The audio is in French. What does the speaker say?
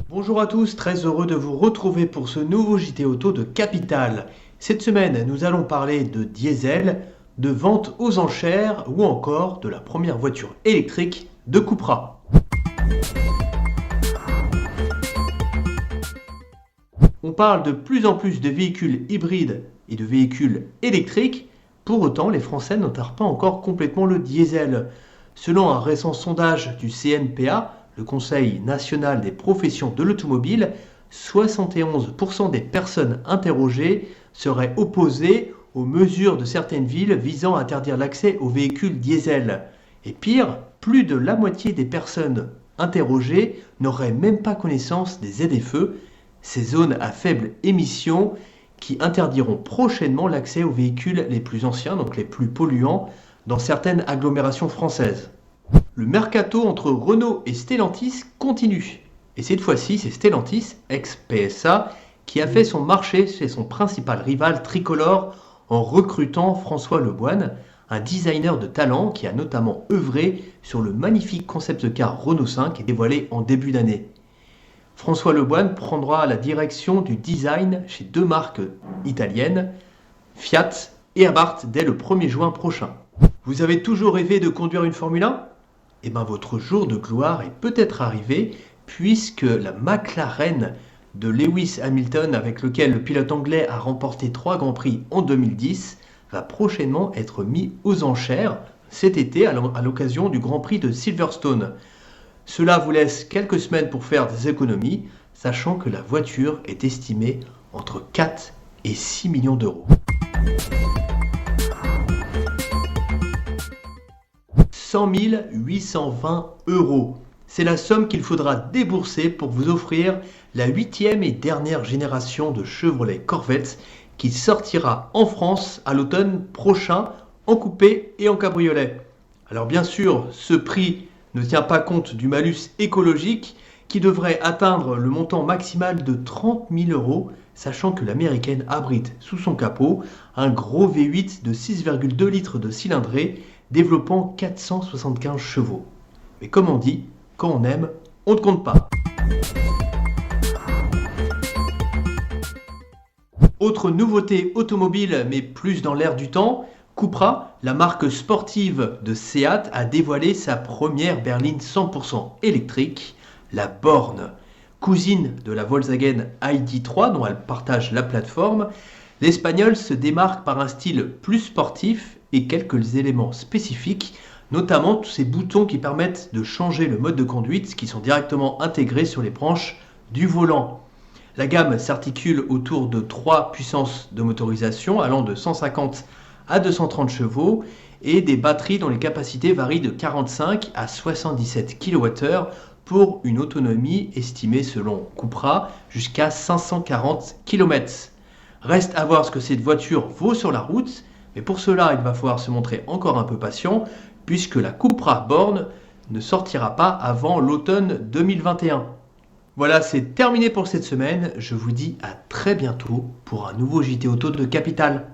Bonjour à tous, très heureux de vous retrouver pour ce nouveau JT Auto de Capital. Cette semaine, nous allons parler de diesel, de vente aux enchères ou encore de la première voiture électrique de Cupra. On parle de plus en plus de véhicules hybrides et de véhicules électriques. Pour autant, les Français n'enterrent pas encore complètement le diesel. Selon un récent sondage du CNPA, le Conseil national des professions de l'automobile, 71% des personnes interrogées seraient opposées aux mesures de certaines villes visant à interdire l'accès aux véhicules diesel. Et pire, plus de la moitié des personnes interrogées n'auraient même pas connaissance des ZFE, ces zones à faible émission qui interdiront prochainement l'accès aux véhicules les plus anciens, donc les plus polluants, dans certaines agglomérations françaises. Le mercato entre Renault et Stellantis continue. Et cette fois-ci, c'est Stellantis, ex-PSA, qui a fait son marché chez son principal rival tricolore en recrutant François Leboine, un designer de talent qui a notamment œuvré sur le magnifique concept car Renault 5 dévoilé en début d'année. François Leboine prendra la direction du design chez deux marques italiennes, Fiat et Abarth, dès le 1er juin prochain. Vous avez toujours rêvé de conduire une Formule 1 ? Eh bien, votre jour de gloire est peut-être arrivé, puisque la McLaren de Lewis Hamilton, avec lequel le pilote anglais a remporté 3 Grands Prix en 2010, va prochainement être mis aux enchères cet été à l'occasion du Grand Prix de Silverstone. Cela vous laisse quelques semaines pour faire des économies, sachant que la voiture est estimée entre 4 et 6 millions d'euros. 100 820 euros. C'est la somme qu'il faudra débourser pour vous offrir la 8e et dernière génération de Chevrolet Corvette qui sortira en France à l'automne prochain en coupé et en cabriolet. Alors bien sûr, ce prix ne tient pas compte du malus écologique qui devrait atteindre le montant maximal de 30 000 euros, sachant que l'américaine abrite sous son capot un gros V8 de 6,2 litres de cylindrée développant 475 chevaux. Mais comme on dit, quand on aime, on ne compte pas. Autre nouveauté automobile, mais plus dans l'air du temps, Cupra, la marque sportive de Seat, a dévoilé sa première berline 100% électrique, la Born. Cousine de la Volkswagen ID.3 dont elle partage la plateforme, l'Espagnole se démarque par un style plus sportif et quelques éléments spécifiques, notamment tous ces boutons qui permettent de changer le mode de conduite qui sont directement intégrés sur les branches du volant. La gamme s'articule autour de 3 puissances de motorisation allant de 150 à 230 chevaux et des batteries dont les capacités varient de 45 à 77 kWh pour une autonomie estimée selon Cupra jusqu'à 540 km. Reste à voir ce que cette voiture vaut sur la route, mais pour cela il va falloir se montrer encore un peu patient puisque la Cupra Born ne sortira pas avant l'automne 2021. Voilà, c'est terminé pour cette semaine. Je vous dis à très bientôt pour un nouveau JT Auto de Capital.